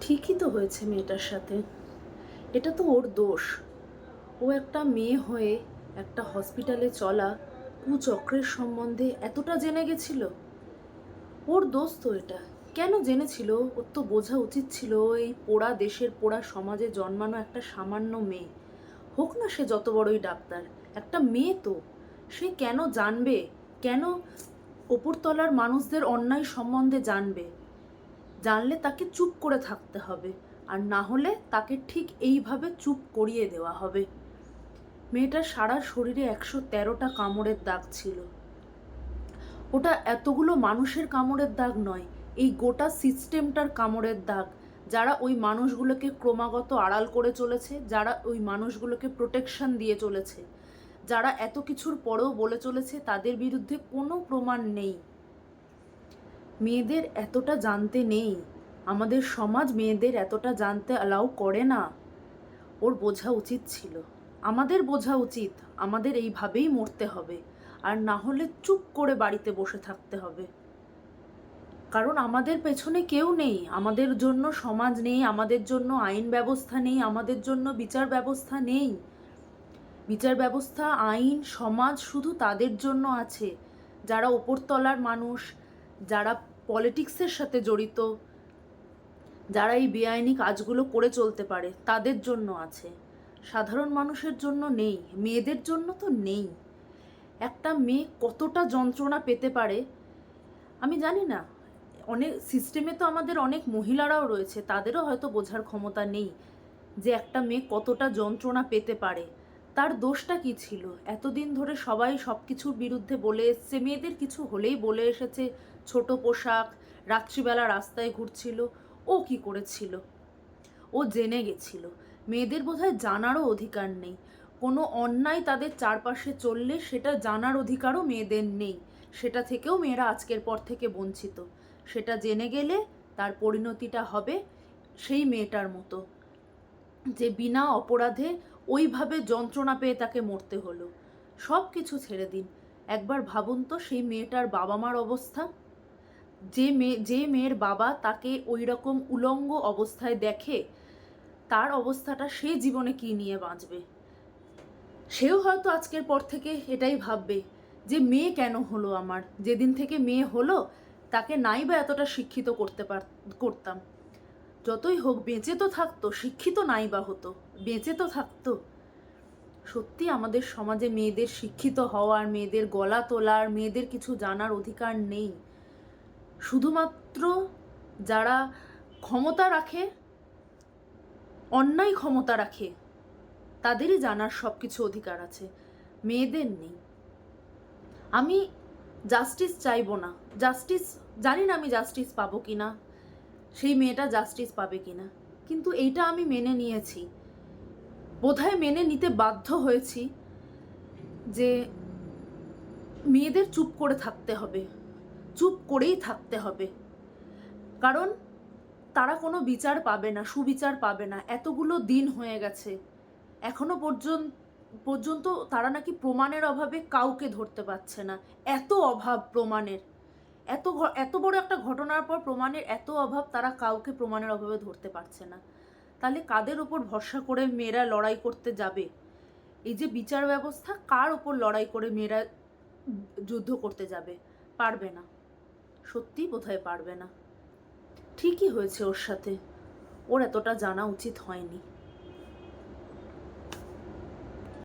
ঠিকই তো হয়েছে মেয়েটার সাথে। এটা তো ওর দোষ। ও একটা মেয়ে হয়ে একটা হসপিটালে চলা কুচক্রের সম্বন্ধে এতটা জেনে গেছিল। ওর দোষ তো এটা। কেন জেনেছিল? ওর তো বোঝা উচিত ছিল এই পোড়া দেশের পোড়া সমাজে জন্মানো একটা সামান্য মেয়ে, হোক না সে যত বড়ই ডাক্তার, একটা মেয়ে তো। সে কেন জানবে? কেন ওপরতলার মানুষদের অন্যায় সম্বন্ধে জানবে? জানলে তাকে চুপ করে থাকতে হবে, আর না হলে তাকে ঠিক এইভাবে চুপ করিয়ে দেওয়া হবে। মেয়েটার সারা শরীরে 113টা কামড়ের দাগ ছিল। ওটা এতগুলো মানুষের কামড়ের দাগ নয়, এই গোটা সিস্টেমটার কামড়ের দাগ। যারা ওই মানুষগুলোকে ক্রমাগত আড়াল করে চলেছে, যারা ওই মানুষগুলোকে প্রোটেকশন দিয়ে চলেছে, যারা এত কিছুর পরেও বলে চলেছে তাদের বিরুদ্ধে কোনো প্রমাণ নেই। মেয়েদের এতটা জানতে নেই, আমাদের সমাজ মেয়েদের এতটা জানতে অ্যালাউ করে না। ওর বোঝা উচিত ছিল, আমাদের বোঝা উচিত আমাদের এইভাবেই মরতে হবে, আর না হলে চুপ করে বাড়িতে বসে থাকতে হবে। কারণ আমাদের পেছনে কেউ নেই, আমাদের জন্য সমাজ নেই, আমাদের জন্য আইন ব্যবস্থা নেই, আমাদের জন্য বিচার ব্যবস্থা নেই। বিচার ব্যবস্থা, আইন, সমাজ শুধু তাদের জন্য আছে যারা ওপরতলার মানুষ, যারা পলিটিক্সের সাথে জড়িত, যারা এই বেআইনি কাজগুলো করে চলতে পারে, তাদের জন্য আছে। সাধারণ মানুষের জন্য নেই, মেয়েদের জন্য তো নেই। একটা মেয়ে কতটা যন্ত্রণা পেতে পারে আমি জানি না। অনেক সিস্টেমে তো আমাদের অনেক মহিলারাও রয়েছে, তাদেরও হয়তো বোঝার ক্ষমতা নেই যে একটা মেয়ে কতটা যন্ত্রণা পেতে পারে। তার দোষটা কি ছিল? এতদিন ধরে সবাই সব কিছুর বিরুদ্ধে বলে এসছে, মেয়েদের কিছু হলেই বলে এসেছে, ছোট পোশাক, রাত্রিবেলা রাস্তায় ঘুরছিল। ও কি করেছিল? ও জেনে গেছিল। মেয়েদের বোধহয় জানারও অধিকার নেই। কোনো অন্যায় তাদের চারপাশে চললে সেটা জানার অধিকারও মেয়েদের নেই। সেটা থেকেও মেয়েরা আজকের পর থেকে বঞ্চিত। সেটা জেনে গেলে তার পরিণতিটা হবে সেই মেয়েটার মতো, যে বিনা অপরাধে ওইভাবে যন্ত্রণা পেয়ে তাকে মরতে হলো। সব কিছু ছেড়ে দিন, একবার ভাবুন তো সেই মেয়েটার বাবা মার অবস্থা। যে মেয়ের বাবা তাকে ওই রকম উলঙ্গ অবস্থায় দেখে, তার অবস্থাটা সে জীবনে কি নিয়ে বাঁচবে? সেও হয়তো আজকের পর থেকে এটাই ভাববে যে মেয়ে কেন হলো আমার, যেদিন থেকে মেয়ে হলো তাকে নাই বা এতটা শিক্ষিত করতাম। যতই হোক বেঁচে তো থাকতো, শিক্ষিত নাই বা হতো, বেঁচে তো থাকতো। সত্যি আমাদের সমাজে মেয়েদের শিক্ষিত হওয়ার, মেয়েদের গলা তোলার, মেয়েদের কিছু জানার অধিকার নেই। শুধুমাত্র যারা ক্ষমতা রাখে, অন্যায় ক্ষমতা রাখে, তাদেরই জানার সব কিছু অধিকার আছে, মেয়েদের নেই। আমি জাস্টিস চাইবো না, জাস্টিস জানি না আমি জাস্টিস পাবো কিনা, সেই মেয়েটা জাস্টিস পাবে কিনা, কিন্তু এইটা আমি মেনে নিয়েছি, বোধহয় মেনে নিতে বাধ্য হয়েছি যে মেয়েদের চুপ করে থাকতে হবে, চুপ করেই থাকতে হবে। কারণ তারা কোনো বিচার পাবে না, সুবিচার পাবে না। এতগুলো দিন হয়ে গেছে, এখনো পর্যন্ত তারা নাকি প্রমাণের অভাবে কাউকে ধরতে পারছে না। এত অভাব প্রমাণের, এত বড় একটা ঘটনার পর প্রমাণের এত অভাব, তারা কাউকে প্রমাণের অভাবে ধরতে পারছে না। তাহলে কাদের ওপর ভরসা করে মেয়েরা লড়াই করতে যাবে? এই যে বিচার ব্যবস্থা, কার ওপর লড়াই করে মেয়েরা যুদ্ধ করতে যাবে? পারবে না, সত্যিই বোধহয় পারবে না। ঠিকই হয়েছে ওর সাথে, ওর এতটা জানা উচিত হয়নি।